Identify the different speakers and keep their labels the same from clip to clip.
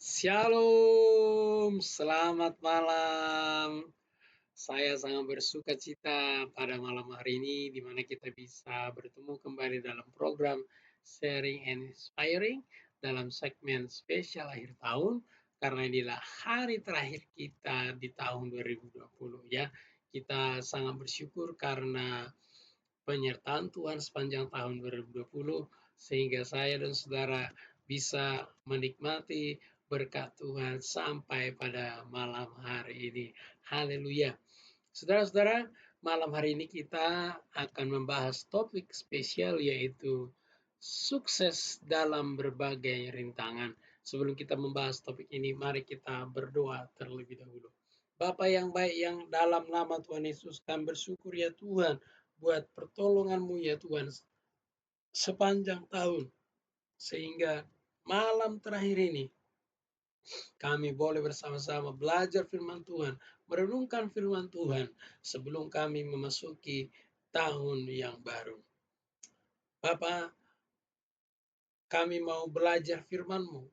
Speaker 1: Shalom, selamat malam. Saya sangat bersuka cita pada malam hari ini di mana kita bisa bertemu kembali dalam program Sharing and Inspiring dalam segmen spesial akhir tahun karena inilah hari terakhir kita di tahun 2020 ya. Kita sangat bersyukur karena penyertaan Tuhan sepanjang tahun 2020 sehingga saya dan saudara bisa menikmati berkat Tuhan sampai pada malam hari ini. Haleluya. Saudara-saudara, malam hari ini kita akan membahas topik spesial yaitu sukses dalam berbagai rintangan. Sebelum kita membahas topik ini, mari kita berdoa terlebih dahulu. Bapa yang baik yang dalam nama Tuhan Yesus, kami bersyukur ya Tuhan buat pertolongan-Mu ya Tuhan sepanjang tahun. Sehingga malam terakhir ini kami boleh bersama-sama belajar firman Tuhan, merenungkan firman Tuhan sebelum kami memasuki tahun yang baru. Bapa, kami mau belajar firman-Mu.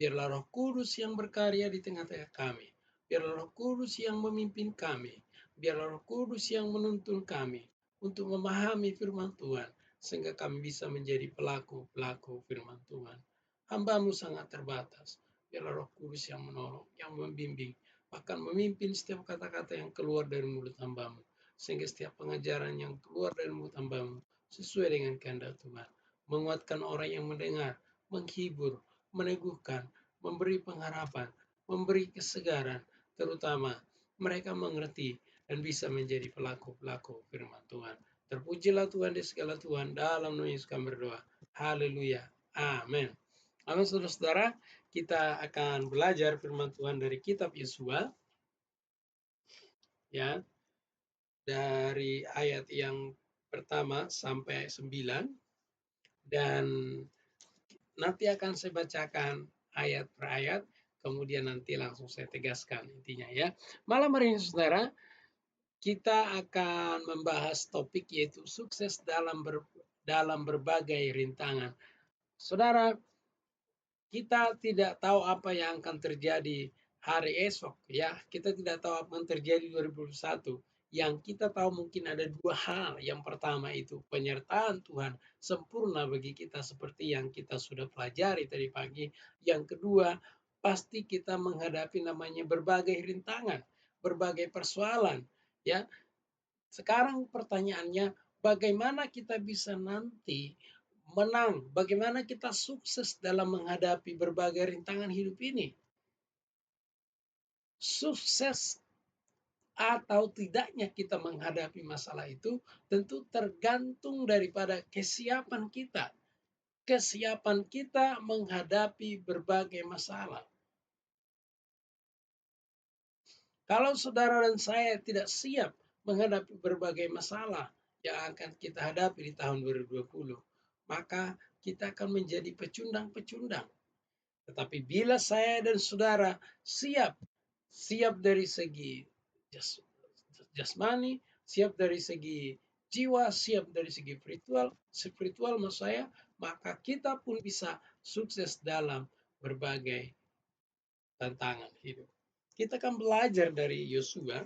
Speaker 1: Biarlah Roh Kudus yang berkarya di tengah-tengah kami. Biarlah Roh Kudus yang memimpin kami. Biarlah Roh Kudus yang menuntun kami untuk memahami firman Tuhan. Sehingga kami bisa menjadi pelaku-pelaku firman Tuhan. Hamba-Mu sangat terbatas. Biarlah Roh Kudus yang menolong, yang membimbing. Bahkan memimpin setiap kata-kata yang keluar dari mulut hamba-Mu. Sehingga setiap pengajaran yang keluar dari mulut hamba-Mu sesuai dengan kehendak Tuhan. Menguatkan orang yang mendengar, menghibur, meneguhkan, memberi pengharapan, memberi kesegaran, terutama mereka mengerti dan bisa menjadi pelaku-pelaku firman Tuhan. Terpujilah Tuhan di segala Tuhan, dalam nama Yesus kami berdoa. Haleluya. Amin. Amin, saudara-saudara. Kita akan belajar firman Tuhan dari kitab Yosua, ya, dari ayat yang pertama sampai 9, dan nanti akan saya bacakan ayat per ayat, kemudian nanti langsung saya tegaskan intinya ya. Malam hari ini saudara, kita akan membahas topik yaitu sukses dalam berbagai rintangan. Saudara, kita tidak tahu apa yang akan terjadi hari esok ya. Kita tidak tahu apa yang terjadi 2021. Yang kita tahu mungkin ada dua hal. Yang pertama itu penyertaan Tuhan sempurna bagi kita seperti yang kita sudah pelajari tadi pagi. Yang kedua, pasti kita menghadapi namanya berbagai rintangan, berbagai persoalan ya. Sekarang pertanyaannya, bagaimana kita bisa nanti menang? Bagaimana kita sukses dalam menghadapi berbagai rintangan hidup ini? Sukses atau tidaknya kita menghadapi masalah itu tentu tergantung daripada kesiapan kita. Kesiapan kita menghadapi berbagai masalah. Kalau saudara dan saya tidak siap menghadapi berbagai masalah yang akan kita hadapi di tahun 2020, maka kita akan menjadi pecundang-pecundang. Tetapi bila saya dan saudara siap dari segi jasmani, siap dari segi jiwa, siap dari segi spiritual maksud saya, maka kita pun bisa sukses dalam berbagai tantangan hidup. Kita akan belajar dari Yosua.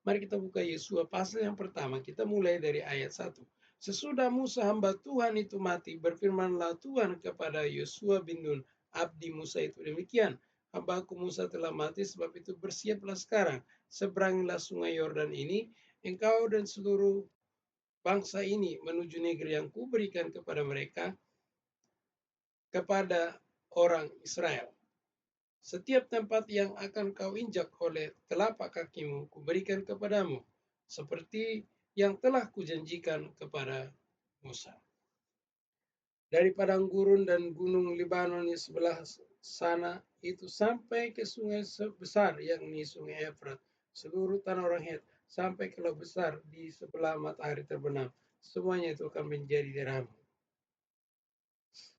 Speaker 1: Mari kita buka Yosua pasal yang pertama. Kita mulai dari ayat 1. Sesudah Musa hamba Tuhan itu mati, berfirmanlah Tuhan kepada Yosua bin Nun, abdi Musa itu demikian. Hambaku Musa telah mati, sebab itu bersiaplah sekarang. Seberangilah sungai Yordan ini, engkau dan seluruh bangsa ini menuju negeri yang kuberikan kepada mereka, kepada orang Israel. Setiap tempat yang akan kau injak oleh telapak kakimu, kuberikan kepadamu, seperti yang telah kujanjikan kepada Musa. Dari padang gurun dan gunung Libanon di sebelah sana itu sampai ke sungai besar, yakni sungai Efrat, seluruh tanah orang Het, sampai ke laut besar di sebelah matahari terbenam, semuanya itu akan menjadi daerahmu.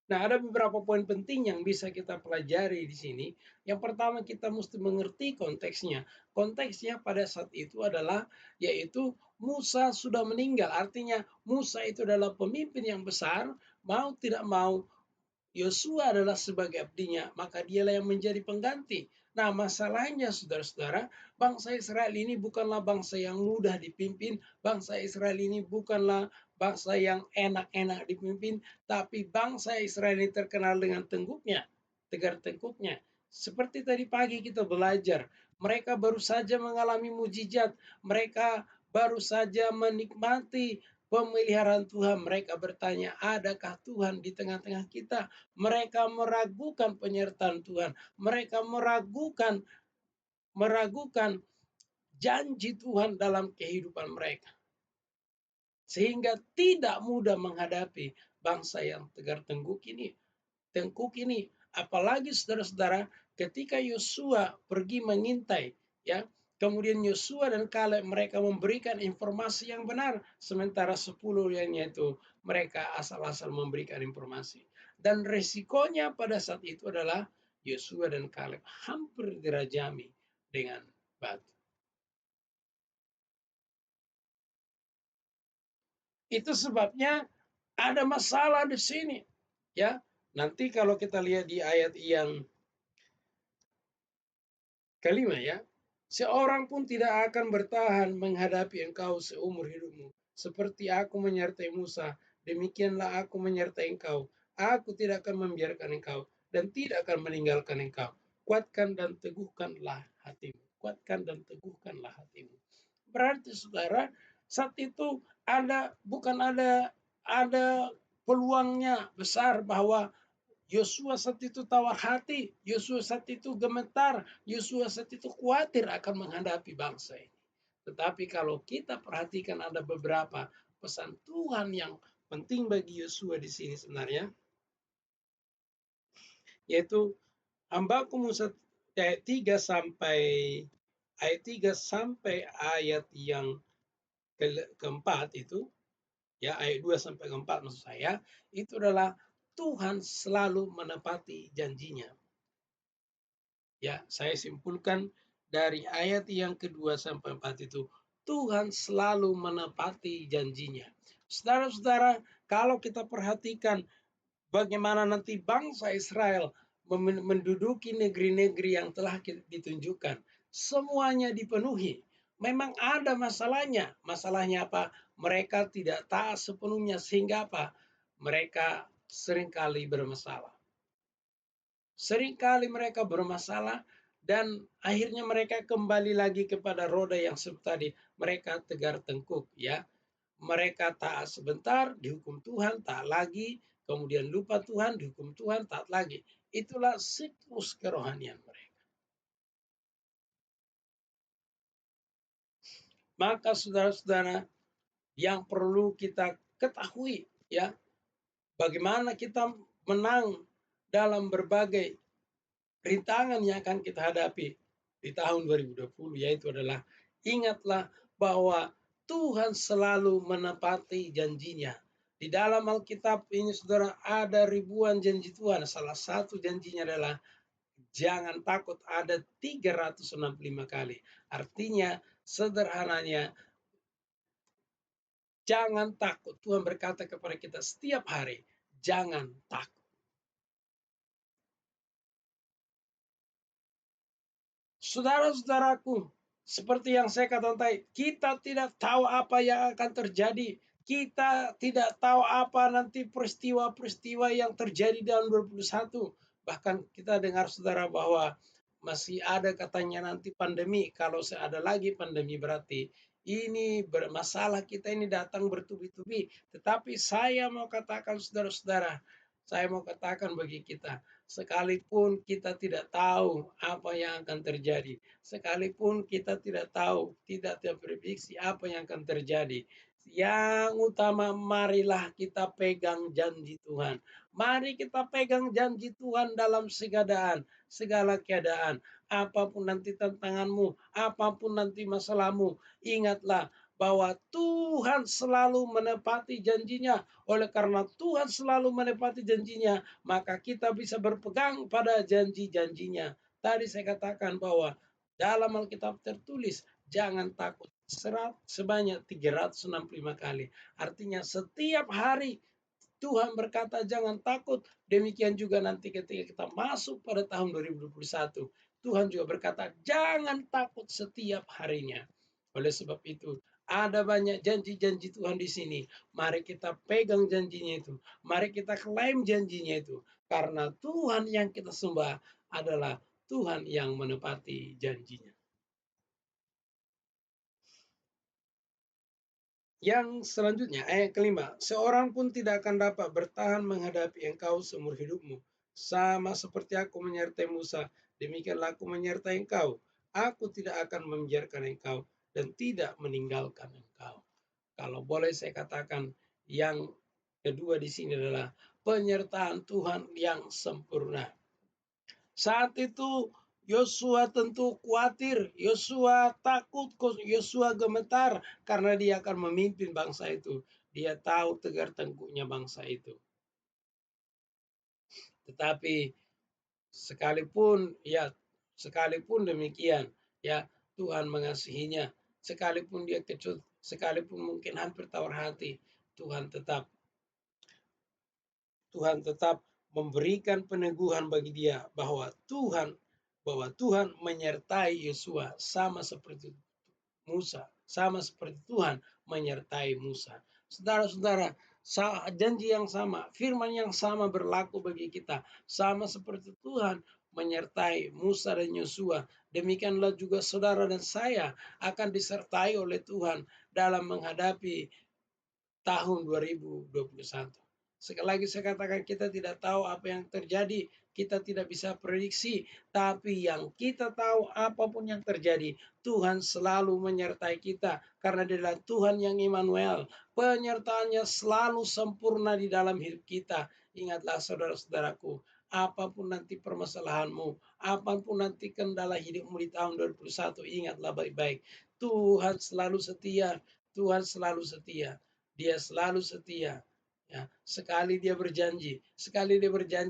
Speaker 1: Nah, ada beberapa poin penting yang bisa kita pelajari di sini. Yang pertama, kita mesti mengerti konteksnya. Konteksnya pada saat itu adalah yaitu Musa sudah meninggal. Artinya Musa itu adalah pemimpin yang besar, mau tidak mau Yosua adalah sebagai abdinya, maka dialah yang menjadi pengganti. Nah, masalahnya saudara-saudara, bangsa Israel ini bukanlah bangsa yang mudah dipimpin, bangsa Israel ini bukanlah bangsa yang enak-enak dipimpin, tapi bangsa Israel ini terkenal dengan tengkuknya, tegar tengkuknya. Seperti tadi pagi kita belajar, mereka baru saja mengalami mujizat, mereka baru saja menikmati pemeliharaan Tuhan. Mereka bertanya, adakah Tuhan di tengah-tengah kita? Mereka meragukan penyertaan Tuhan. Mereka meragukan janji Tuhan dalam kehidupan mereka. Sehingga tidak mudah menghadapi bangsa yang tegar tengkuk ini. Apalagi saudara-saudara, ketika Yosua pergi mengintai, ya, kemudian Yosua dan Kaleb mereka memberikan informasi yang benar, sementara 10 lainnya itu mereka asal-asal memberikan informasi. Dan resikonya pada saat itu adalah Yosua dan Kaleb hampir dirajami dengan batu. Itu sebabnya ada masalah di sini, ya. Nanti kalau kita lihat di ayat yang kelima, ya, seorang pun tidak akan bertahan menghadapi engkau seumur hidupmu. Seperti aku menyertai Musa, demikianlah aku menyertai engkau. Aku tidak akan membiarkan engkau dan tidak akan meninggalkan engkau. Kuatkan dan teguhkanlah hatimu. Kuatkan dan teguhkanlah hatimu. Berarti saudara, saat itu ada peluangnya besar bahwa Yosua saat itu tawar hati, Yosua saat itu gemetar, Yosua saat itu khawatir akan menghadapi bangsa ini. Tetapi kalau kita perhatikan ada beberapa pesan Tuhan yang penting bagi Yosua di sini sebenarnya, yaitu Hambakum ayat 3 sampai ayat yang keempat itu, ya, ayat 2 sampai keempat maksud saya, itu adalah Tuhan selalu menepati janjinya. Ya, saya simpulkan dari ayat yang kedua sampai 4 itu, Tuhan selalu menepati janjinya. Saudara-saudara, kalau kita perhatikan bagaimana nanti bangsa Israel menduduki negeri-negeri yang telah ditunjukkan, semuanya dipenuhi. Memang ada masalahnya. Masalahnya apa? Mereka tidak taat sepenuhnya sehingga apa? Mereka seringkali bermasalah. Seringkali mereka bermasalah dan akhirnya mereka kembali lagi kepada roda yang seperti tadi. Mereka tegar tengkuk, ya. Mereka taat sebentar, dihukum Tuhan, taat lagi, kemudian lupa Tuhan, dihukum Tuhan, taat lagi. Itulah siklus kerohanian mereka. Maka saudara-saudara, yang perlu kita ketahui, ya, bagaimana kita menang dalam berbagai rintangan yang akan kita hadapi di tahun 2020, yaitu adalah ingatlah bahwa Tuhan selalu menepati janjinya. Di dalam Alkitab ini saudara ada ribuan janji Tuhan. Salah satu janjinya adalah jangan takut, ada 365 kali. Artinya sederhananya jangan takut. Tuhan berkata kepada kita setiap hari, jangan takut. Saudara-saudaraku, seperti yang saya katakan tadi, kita tidak tahu apa yang akan terjadi. Kita tidak tahu apa nanti peristiwa-peristiwa yang terjadi dalam 2021. Bahkan kita dengar saudara bahwa masih ada katanya nanti pandemi. Kalau ada lagi pandemi berarti ini bermasalah, kita ini datang bertubi-tubi. Tetapi saya mau katakan saudara-saudara, saya mau katakan bagi kita, sekalipun kita tidak tahu apa yang akan terjadi, sekalipun kita tidak tahu, tidak terprediksi apa yang akan terjadi, yang utama marilah kita pegang janji Tuhan. Mari kita pegang janji Tuhan dalam segala keadaan. Apapun nanti tantanganmu, apapun nanti masalahmu, ingatlah bahwa Tuhan selalu menepati janjinya. Oleh karena Tuhan selalu menepati janjinya, maka kita bisa berpegang pada janji-janjinya. Tadi saya katakan bahwa dalam Alkitab tertulis, jangan takut sebanyak 365 kali. Artinya setiap hari Tuhan berkata jangan takut. Demikian juga nanti ketika kita masuk pada tahun 2021, Tuhan juga berkata jangan takut setiap harinya. Oleh sebab itu, ada banyak janji-janji Tuhan di sini. Mari kita pegang janjinya itu. Mari kita klaim janjinya itu. Karena Tuhan yang kita sembah adalah Tuhan yang menepati janjinya. Yang selanjutnya, ayat kelima. Seorang pun tidak akan dapat bertahan menghadapi engkau seumur hidupmu. Sama seperti aku menyertai Musa, demikianlah aku menyertai engkau. Aku tidak akan membiarkan engkau dan tidak meninggalkan engkau. Kalau boleh saya katakan, yang kedua di sini adalah penyertaan Tuhan yang sempurna. Saat itu Yosua tentu khawatir, Yosua takut, Yosua gemetar karena dia akan memimpin bangsa itu. Dia tahu tegar tengkuknya bangsa itu. Tetapi sekalipun demikian, ya Tuhan mengasihinya. Sekalipun dia kecut, sekalipun mungkin hampir tawar hati, Tuhan tetap memberikan peneguhan bagi dia bahwa Tuhan menyertai Yosua sama seperti Musa, sama seperti Tuhan menyertai Musa. Saudara-saudara, janji yang sama, firman yang sama berlaku bagi kita, sama seperti Tuhan menyertai Musa dan Yosua. Demikianlah juga saudara dan saya akan disertai oleh Tuhan dalam menghadapi tahun 2021. Sekali lagi saya katakan kita tidak tahu apa yang terjadi, kita tidak bisa prediksi, tapi yang kita tahu apapun yang terjadi, Tuhan selalu menyertai kita karena Dia adalah Tuhan yang Immanuel. Penyertaannya selalu sempurna di dalam hidup kita. Ingatlah saudara-saudaraku, apapun nanti permasalahanmu, apapun nanti kendala hidupmu di tahun 2021, ingatlah baik-baik. Tuhan selalu setia, Tuhan selalu setia. Dia selalu setia. Ya, sekali dia berjanji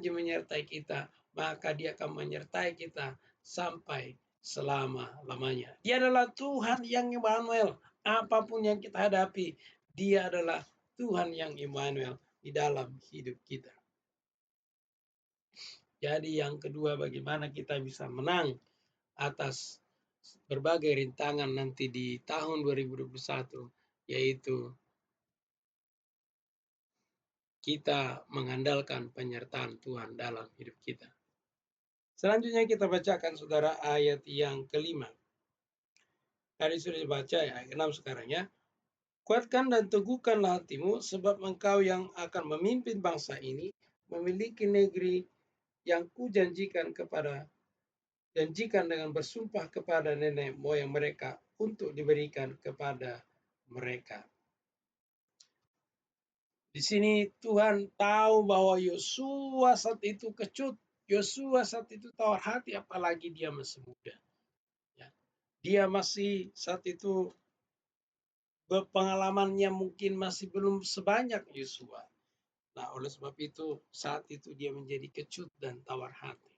Speaker 1: menyertai kita, maka dia akan menyertai kita sampai selama-lamanya. Dia adalah Tuhan yang Immanuel. Apapun yang kita hadapi, dia adalah Tuhan yang Immanuel di dalam hidup kita. Jadi yang kedua, bagaimana kita bisa menang atas berbagai rintangan nanti di tahun 2021, yaitu kita mengandalkan penyertaan Tuhan dalam hidup kita. Selanjutnya kita bacakan saudara ayat yang kelima. Tadi sudah dibaca ya, ayat 6 sekarang ya. Kuatkan dan teguhkanlah hatimu sebab engkau yang akan memimpin bangsa ini memiliki negeri yang kujanjikan dengan bersumpah kepada nenek moyang mereka untuk diberikan kepada mereka. Di sini Tuhan tahu bahwa Yosua saat itu kecut, Yosua saat itu tawar hati, apalagi dia masih muda. Ya. Dia masih saat itu pengalamannya mungkin masih belum sebanyak Yosua. Nah, oleh sebab itu saat itu dia menjadi kecut dan tawar hati.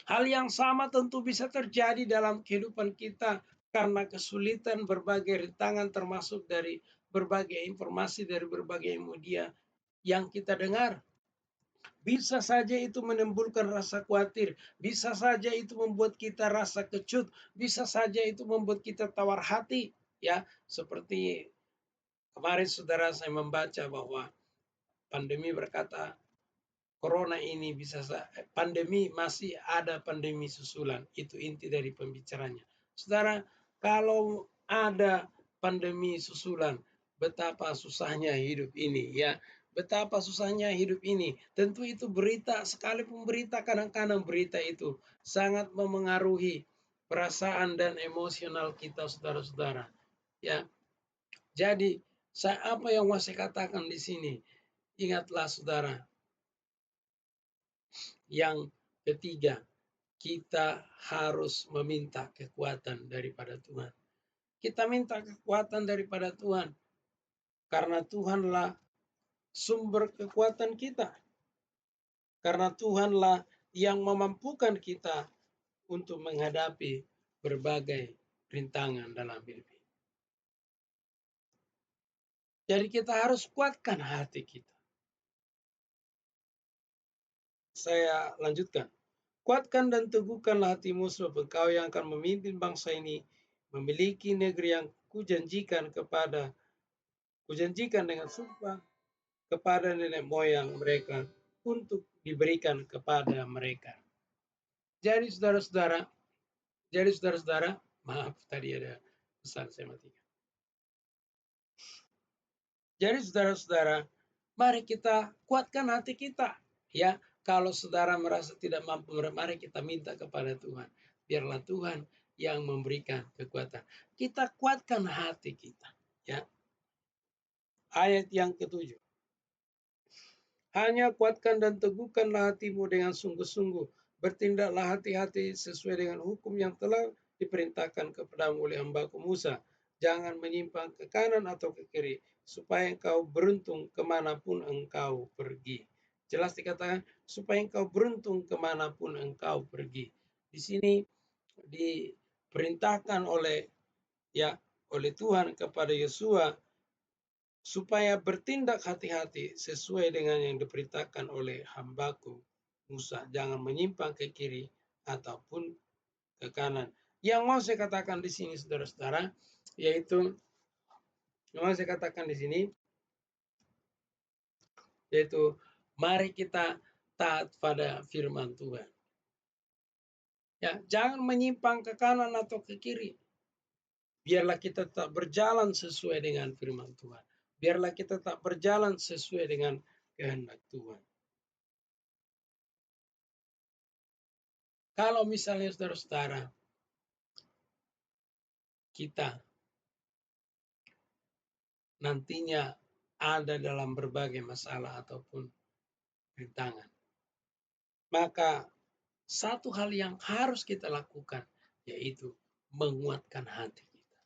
Speaker 1: Hal yang sama tentu bisa terjadi dalam kehidupan kita karena kesulitan berbagai rintangan termasuk dari berbagai informasi dari berbagai media yang kita dengar. Bisa saja itu menimbulkan rasa khawatir, bisa saja itu membuat kita rasa kecut, bisa saja itu membuat kita tawar hati, ya. Seperti kemarin saudara saya membaca bahwa pandemi berkata corona ini pandemi masih ada pandemi susulan, itu inti dari pembicaranya. Saudara, kalau ada pandemi susulan, betapa susahnya hidup ini, ya. Betapa susahnya hidup ini. Tentu itu berita, sekalipun berita, kadang-kadang berita itu sangat memengaruhi perasaan dan emosional kita, saudara-saudara. Ya, jadi apa yang mau saya katakan di sini? Ingatlah, saudara. Yang ketiga, kita harus meminta kekuatan daripada Tuhan. Kita minta kekuatan daripada Tuhan karena Tuhanlah sumber kekuatan kita. Karena Tuhanlah yang memampukan kita untuk menghadapi berbagai rintangan dalam hidup. Jadi kita harus kuatkan hati kita. Saya lanjutkan. Kuatkan dan teguhkanlah hatimu sebab engkau yang akan memimpin bangsa ini memiliki negeri yang kujanjikan dengan sumpah kepada nenek moyang mereka untuk diberikan kepada mereka. Jadi saudara-saudara, maaf tadi ada pesan saya matikan. Jadi saudara-saudara, mari kita kuatkan hati kita. Ya, kalau saudara merasa tidak mampu, mari kita minta kepada Tuhan. Biarlah Tuhan yang memberikan kekuatan. Kita kuatkan hati kita. Ya. Ayat yang ketujuh. Hanya kuatkan dan teguhkanlah hatimu dengan sungguh-sungguh. Bertindaklah hati-hati sesuai dengan hukum yang telah diperintahkan kepadamu oleh hambaku Musa. Jangan menyimpang ke kanan atau ke kiri, supaya engkau beruntung kemanapun engkau pergi. Jelas dikatakan, supaya engkau beruntung kemanapun engkau pergi. Di sini diperintahkan oleh Tuhan kepada Yosua supaya bertindak hati-hati sesuai dengan yang diperintahkan oleh hambaku Musa. Jangan menyimpang ke kiri ataupun ke kanan. Yang mau saya katakan di sini saudara-saudara, yaitu mari kita taat pada firman Tuhan. Ya, jangan menyimpang ke kanan atau ke kiri. Biarlah kita tetap berjalan sesuai dengan firman Tuhan. Biarlah kita tetap berjalan sesuai dengan kehendak Tuhan. Kalau misalnya saudara-saudara, kita nantinya ada dalam berbagai masalah ataupun rintangan, maka satu hal yang harus kita lakukan yaitu menguatkan hati kita.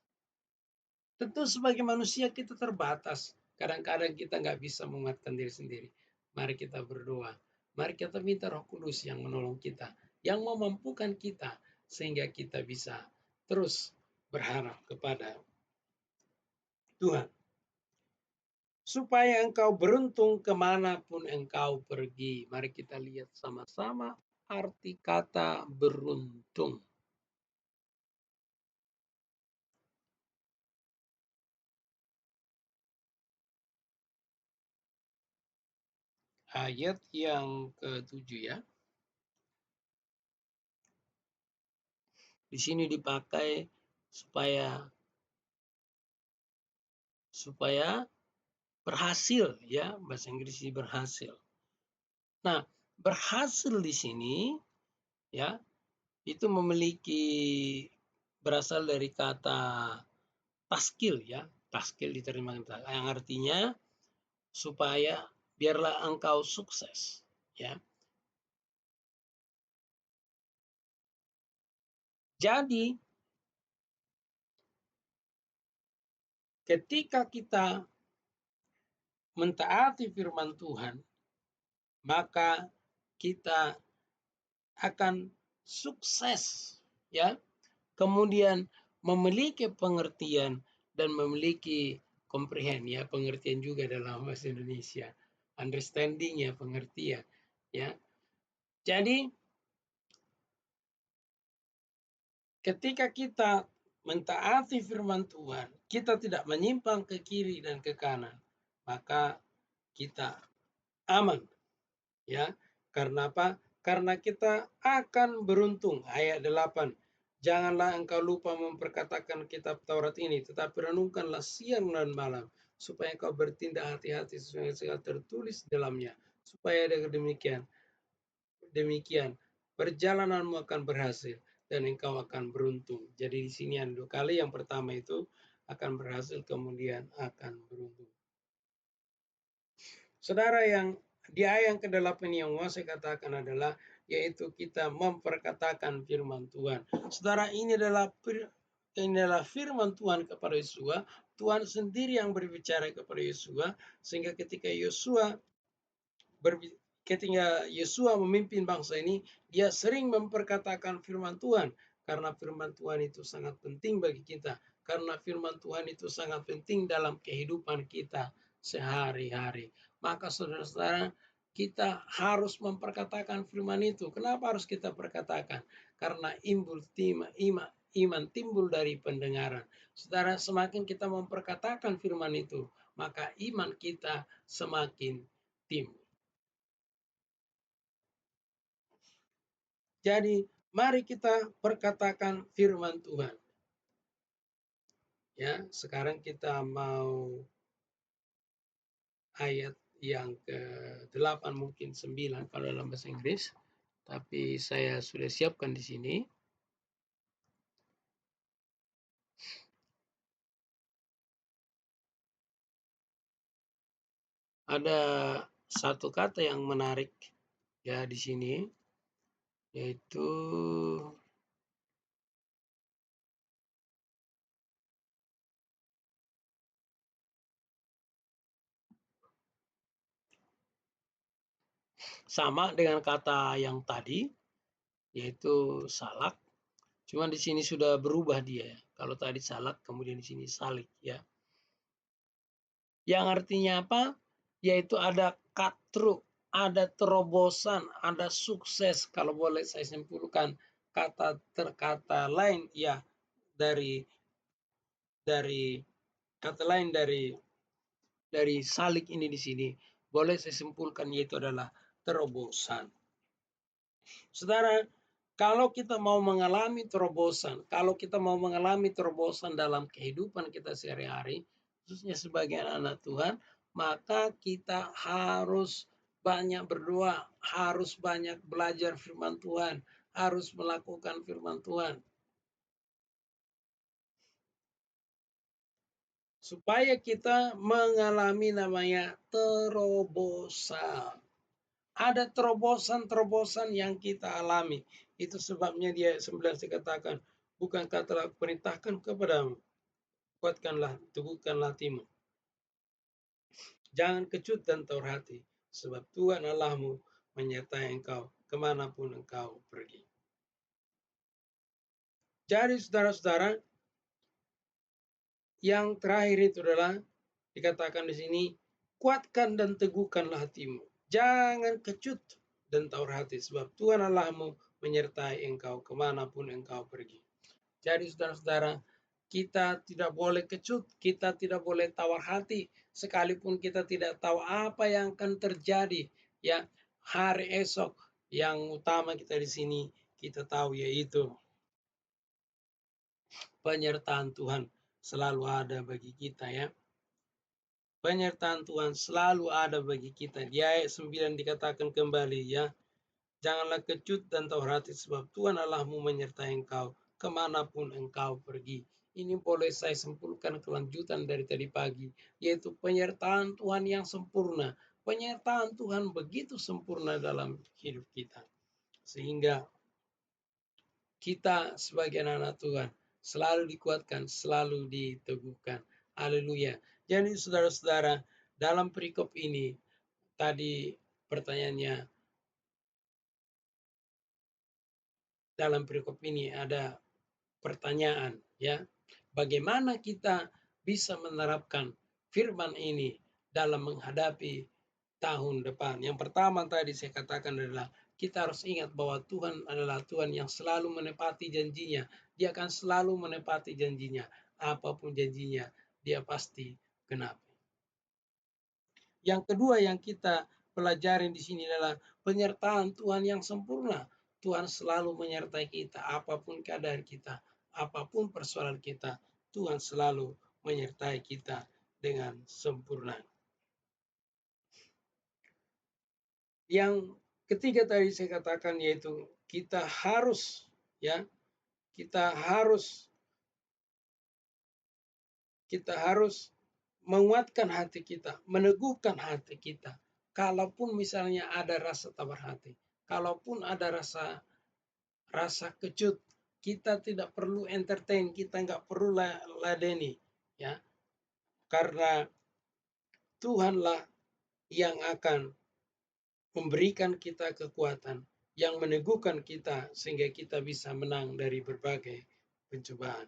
Speaker 1: Tentu sebagai manusia kita terbatas. Kadang-kadang kita nggak bisa menguatkan diri sendiri. Mari kita berdoa. Mari kita minta Roh Kudus yang menolong kita, yang memampukan kita sehingga kita bisa terus berharap kepada Tuhan. Supaya engkau beruntung kemanapun engkau pergi. Mari kita lihat sama-sama arti kata beruntung. Ayat yang ke-7 ya. Di sini dipakai supaya berhasil ya, bahasa Inggris berhasil. Nah, berhasil di sini ya itu berasal dari kata taskil ya, taskil diterima yang artinya supaya biarlah engkau sukses ya. Jadi ketika kita mentaati firman Tuhan, maka kita akan sukses ya. Kemudian memiliki pengertian dan memiliki comprehend ya, pengertian juga dalam bahasa Indonesia. Understanding ya, pengertian ya. Jadi ketika kita mentaati firman Tuhan, kita tidak menyimpang ke kiri dan ke kanan, maka kita aman. Ya, karena apa? Karena kita akan beruntung. Ayat 8. Janganlah engkau lupa memperkatakan kitab Taurat ini, tetapi renungkanlah siang dan malam, supaya engkau bertindak hati-hati sesuai dengan segala tertulis dalamnya, supaya dengan demikian perjalananmu akan berhasil dan engkau akan beruntung. Jadi di sini ada 2 kali. Yang pertama itu akan berhasil, kemudian akan beruntung. Saudara, yang di ayat yang ke-8 yang mau saya katakan adalah yaitu kita memperkatakan firman Tuhan. Saudara, ini adalah firman Tuhan kepada Yosua. Tuhan sendiri yang berbicara kepada Yosua, sehingga ketika Yosua memimpin bangsa ini, dia sering memperkatakan firman Tuhan, karena firman Tuhan itu sangat penting bagi kita. karena firman Tuhan itu sangat penting dalam kehidupan kita sehari-hari. Maka saudara-saudara, kita harus memperkatakan firman itu. Kenapa harus kita perkatakan? Karena iman timbul dari pendengaran. Saudara, semakin kita memperkatakan firman itu, maka iman kita semakin timbul. Jadi, mari kita perkatakan firman Tuhan. Ya, sekarang kita mau ayat yang ke-8 mungkin 9 kalau dalam bahasa Inggris. Tapi saya sudah siapkan di sini. Ada satu kata yang menarik ya di sini, yaitu sama dengan kata yang tadi, yaitu salak. Cuma di sini sudah berubah dia. Kalau tadi salak, kemudian di sini salik ya. Yang artinya apa? Yaitu ada katru, ada terobosan, ada sukses. Kalau boleh saya simpulkan kata lain ya dari kata lain dari salik ini di sini boleh saya simpulkan yaitu adalah terobosan. Saudara, kalau kita mau mengalami terobosan dalam kehidupan kita sehari-hari, khususnya sebagai anak Tuhan, maka kita harus banyak berdoa, harus banyak belajar firman Tuhan, harus melakukan firman Tuhan. Supaya kita mengalami namanya terobosan. Ada terobosan-terobosan yang kita alami. Itu sebabnya dia 9 katakan, bukankah telah perintahkan kepadamu, kuatkanlah, teguhkanlah hatimu. Jangan kecut dan taur hati, sebab Tuhan Allahmu menyertai engkau kemanapun engkau pergi. Jadi saudara-saudara, yang terakhir itu adalah dikatakan di sini, kuatkan dan teguhkanlah hatimu. Jangan kecut dan taur hati, sebab Tuhan Allahmu menyertai engkau kemanapun engkau pergi. Jadi saudara-saudara, kita tidak boleh kecut, kita tidak boleh tawar hati, sekalipun kita tidak tahu apa yang akan terjadi. Ya, hari esok yang utama kita di sini kita tahu yaitu penyertaan Tuhan selalu ada bagi kita ya. Penyertaan Tuhan selalu ada bagi kita. Di ayat 9 dikatakan kembali ya, janganlah kecut dan tahu hati sebab Tuhan Allahmu menyertai engkau kemanapun engkau pergi. Ini boleh saya simpulkan kelanjutan dari tadi pagi, yaitu penyertaan Tuhan yang sempurna. Penyertaan Tuhan begitu sempurna dalam hidup kita. Sehingga kita sebagai anak Tuhan selalu dikuatkan, selalu diteguhkan. Haleluya. Jadi saudara-saudara, dalam perikop ini tadi pertanyaannya, dalam perikop ini ada pertanyaan ya. Bagaimana kita bisa menerapkan firman ini dalam menghadapi tahun depan? Yang pertama tadi saya katakan adalah kita harus ingat bahwa Tuhan adalah Tuhan yang selalu menepati janjinya. Dia akan selalu menepati janjinya. Apapun janjinya, dia pasti genapi. Yang kedua yang kita pelajari di sini adalah penyertaan Tuhan yang sempurna. Tuhan selalu menyertai kita, apapun keadaan kita, apapun persoalan kita, Tuhan selalu menyertai kita dengan sempurna. Yang ketiga tadi saya katakan yaitu kita harus menguatkan hati kita, meneguhkan hati kita. Kalaupun misalnya ada rasa tawar hati, kalaupun ada rasa kecut, kita tidak perlu entertain, kita nggak perlu ladeni, ya, karena Tuhanlah yang akan memberikan kita kekuatan, yang meneguhkan kita sehingga kita bisa menang dari berbagai pencobaan.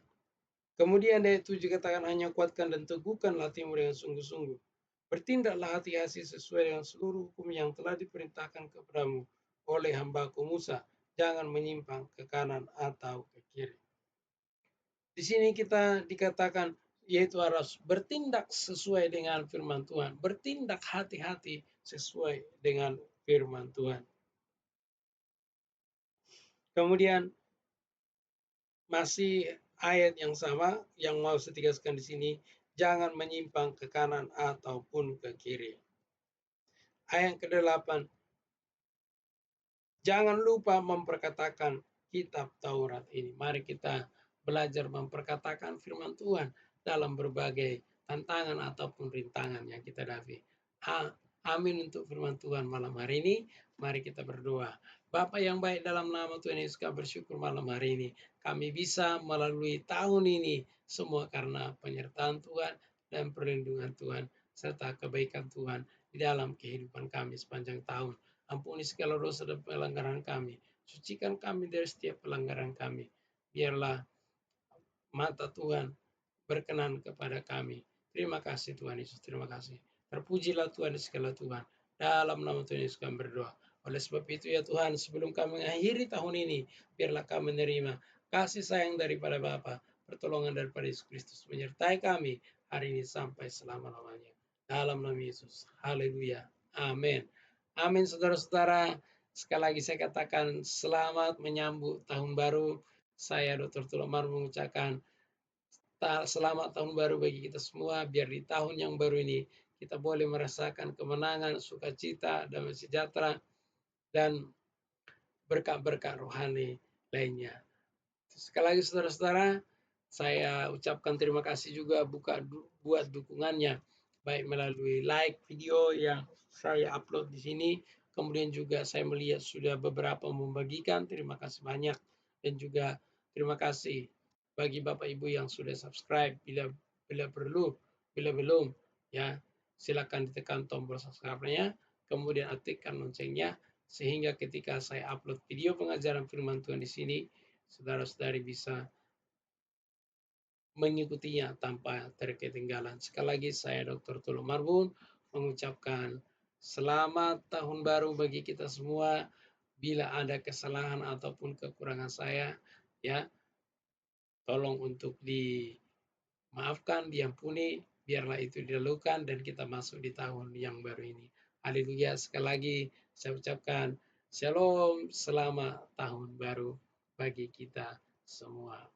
Speaker 1: Kemudian ayat 7 katakan, hanya kuatkan dan teguhkan hatimu dengan sungguh-sungguh. Bertindaklah hati-hati sesuai dengan seluruh hukum yang telah diperintahkan kepadamu oleh hambaku Musa. Jangan menyimpang ke kanan atau ke kiri. Di sini kita dikatakan yaitu harus bertindak sesuai dengan firman Tuhan. Bertindak hati-hati sesuai dengan firman Tuhan. Kemudian masih ayat yang sama yang mau saya tegaskan di sini, jangan menyimpang ke kanan ataupun ke kiri. Ayat ke-8, jangan lupa memperkatakan kitab Taurat ini. Mari kita belajar memperkatakan firman Tuhan dalam berbagai tantangan ataupun rintangan yang kita hadapi. Amin untuk firman Tuhan malam hari ini. Mari kita berdoa. Bapa yang baik, dalam nama Tuhan Yesus kami bersyukur malam hari ini. Kami bisa melalui tahun ini semua karena penyertaan Tuhan dan perlindungan Tuhan serta kebaikan Tuhan di dalam kehidupan kami sepanjang tahun. Ampuni segala dosa dan pelanggaran kami. Sucikan kami dari setiap pelanggaran kami. Biarlah mata Tuhan berkenan kepada kami. Terima kasih Tuhan Yesus, terima kasih. Terpujilah Tuhan di segala Tuhan. Dalam nama Tuhan Yesus kami berdoa. Oleh sebab itu ya Tuhan, sebelum kami mengakhiri tahun ini, biarlah kami menerima kasih sayang daripada Bapa, pertolongan daripada Yesus Kristus menyertai kami hari ini sampai selama-lamanya. Dalam nama Yesus. Haleluya. Amin. Amin saudara-saudara. Sekali lagi saya katakan selamat menyambut tahun baru. Saya Dr. Tulomar mengucapkan selamat tahun baru bagi kita semua. Biar di tahun yang baru ini kita boleh merasakan kemenangan, sukacita, damai sejahtera, dan berkat-berkat rohani lainnya. Sekali lagi saudara-saudara, saya ucapkan terima kasih juga buat dukungannya, baik melalui like video yang saya upload di sini, kemudian juga saya melihat sudah beberapa membagikan, terima kasih banyak, dan juga terima kasih bagi Bapak Ibu yang sudah subscribe. Bila belum, ya silakan ditekan tombol subscribe-nya, kemudian aktifkan loncengnya, sehingga ketika saya upload video pengajaran firman Tuhan di sini, saudara-saudari bisa mengikutinya tanpa terketinggalan. Sekali lagi saya Dr. Tulung Marbun mengucapkan selamat tahun baru bagi kita semua. Bila ada kesalahan ataupun kekurangan saya, ya tolong untuk dimaafkan, diampuni, biarlah itu dilakukan dan kita masuk di tahun yang baru ini. Haleluya. Sekali lagi saya ucapkan shalom, selamat tahun baru bagi kita semua.